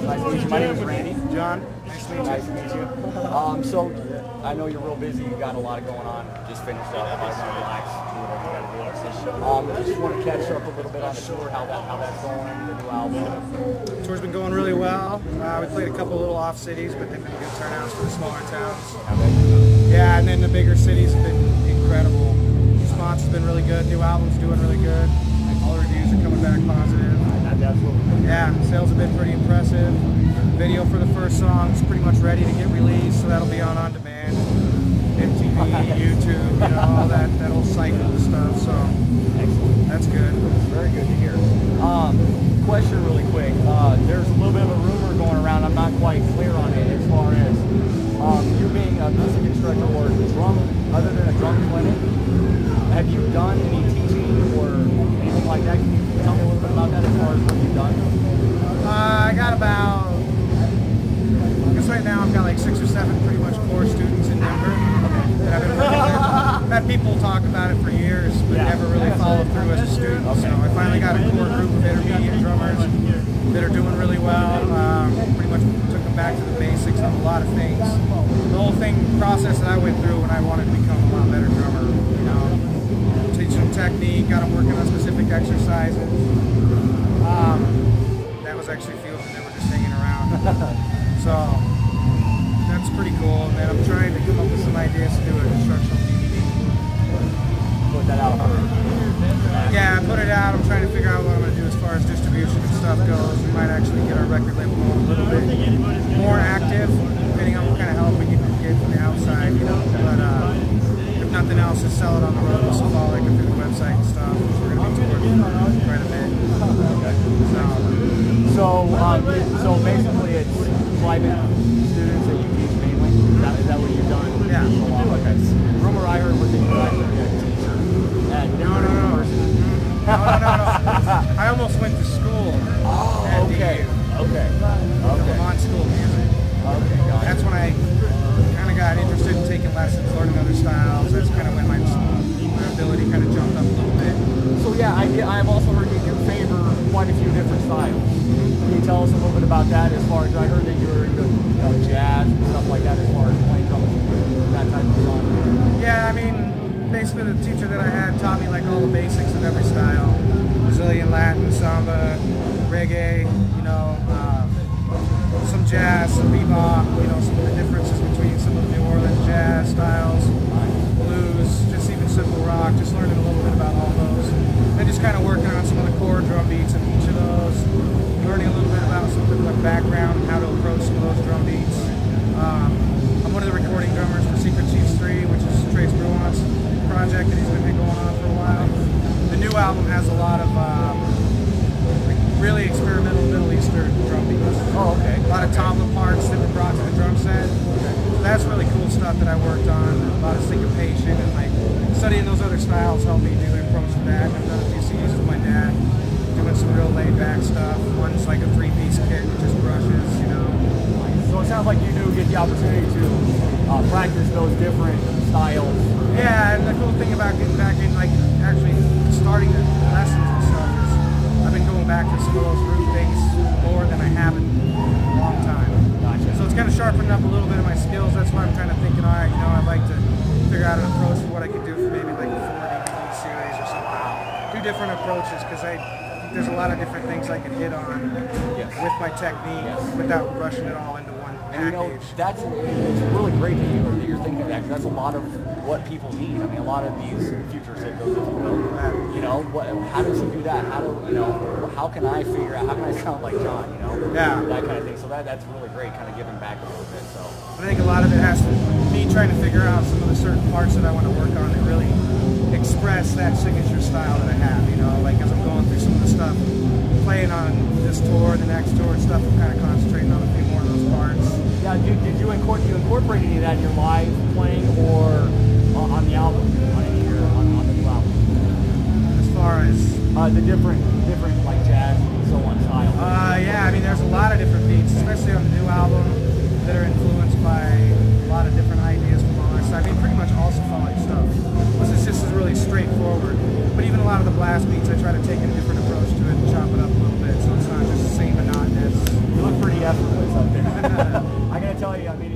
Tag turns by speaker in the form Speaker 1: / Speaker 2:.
Speaker 1: Nice to meet you. My name is Randy.
Speaker 2: John, nice to meet you.
Speaker 1: Nice to meet you. So, I know you're real busy. You got a lot going on. Just finished up. I want to relax. Do whatever you got to do. I just want to catch up a little bit on the tour, how that's going, the new album.
Speaker 2: The tour's been going really well. We played a couple little off cities, but they've been good turnouts for the smaller towns. Yeah, and then the bigger cities have been incredible. Response has been really good. New album's doing really good. All the reviews are coming back positive. Yeah, sales have been pretty impressive. Video for the first song is pretty much ready to get released, so that'll be on demand. MTV, YouTube, you know, all that whole cycle of stuff. So that's good.
Speaker 1: Very good to hear. Question really quick. There's a little bit of a rumor going around. I'm not quite clear on it as far as you being a music instructor or drum, other than a drum clinic. Have you done any teaching or anything like that? Can you tell me a little bit about that as far as what you've done?
Speaker 2: I got about, I guess right now I've got like 6 or 7 pretty much core students in Denver that I've been working with. I've had people talk about it for years, but never really followed through as a student. So I finally got a core group of intermediate drummers that are doing really well. Pretty much took them back to the basics of a lot of things. The whole process that I went through when I wanted to become a lot better drummer, you know, teaching them technique, got them working on specific exercises. That was actually fields that they were just hanging around. So that's pretty cool. And then I'm trying to come up with some ideas to do an instructional DVD.
Speaker 1: Put that out.
Speaker 2: Yeah, I put it out. I'm trying to figure out what I'm going to do as far as distribution and stuff goes. We might actually get our record label going a little bit more active, depending on what kind of help we can get from the outside, you know. But if nothing else, just sell it on the road with Cephalic and through the website and stuff. We're going to be touring quite a bit.
Speaker 1: So basically it's private students that you teach mainly? Is that what you've done?
Speaker 2: Yeah.
Speaker 1: Okay. Rumor I heard was that you were actually a teacher at university.
Speaker 2: No. I almost went to school at
Speaker 1: okay.
Speaker 2: DU.
Speaker 1: Okay.
Speaker 2: On school music.
Speaker 1: Okay, got it.
Speaker 2: That's when I kind of got interested in taking lessons, learning other styles. That's kind of when my ability kind of jumped up a little bit.
Speaker 1: So yeah, I've also heard you do favor quite a few different styles. Can you tell us a little bit about that as far as, I heard that you were into jazz and stuff like that as far as playing drums, that type of song?
Speaker 2: Yeah, I mean, basically the teacher that I had taught me like all the basics of every style. Brazilian, Latin, samba, reggae, you know, some jazz, some bebop, you know, some of the differences between some of the New Orleans jazz styles, blues, just even simple rock, just learning a little bit about all those. And just kind of working on some of the core drum beats in each of those, learning a little bit about some of the background and how to approach some of those drum beats. I'm one of the recording drummers for Secret Chiefs 3, which is Trace Bruant's project that he's been going on for a while. The new album has a lot of really experimental Middle Eastern drum beats.
Speaker 1: Oh, okay.
Speaker 2: A lot of tabla parts that were brought to the drum set. So that's really cool stuff that I worked on. A lot of syncopation and like studying those other styles helped me do the approach to that. I've done a few CDs with my dad, doing some real laid back stuff. One's like a 3-piece kit with just brushes, you know.
Speaker 1: So it sounds like you do get the opportunity to practice those different styles.
Speaker 2: Yeah, and the cool thing about getting back in, like actually starting the lessons and stuff is I've been going back to some of those root things more than I have in a long time.
Speaker 1: Gotcha.
Speaker 2: So it's kind of sharpening up a little bit of my skills. That's why I'm kind of thinking, all right, you know, I'd like to figure out an approach for what I could do for maybe like a 4 DVD series or something. 2 different approaches, because I think there's a lot of different things I can hit on with my technique without rushing it all into one package.
Speaker 1: And you know, it's really great that you're thinking that, because that's a lot of what people need. I mean, a lot of these futures that goes into you know, how does he do that? How can I figure out, how can I sound like John, you know?
Speaker 2: Yeah.
Speaker 1: That kind of thing. So that's really great, kind of giving back a little bit. So
Speaker 2: I think a lot of it has to me trying to figure out some of the certain parts that I want to work on that really express that signature style that I have, you know, like as I'm going through some of the stuff, playing on this tour, the next tour and stuff, I'm kind of concentrating on a few more of those parts.
Speaker 1: Yeah, did you incorporate any of that in your live playing or on the album, on the new album?
Speaker 2: As far as
Speaker 1: the different like jazz and so on style.
Speaker 2: Yeah, I mean there's a lot of different beats, especially on the new album, that are influenced by a lot of different ideas from our side. I mean pretty much all Cephalic stuff. This just is really straightforward. But even a lot of the blast beats, I try to take a different approach to it and chop it up a little bit, so it's not just the same monotonous.
Speaker 1: You look pretty effortless up there. I gotta tell you, I mean,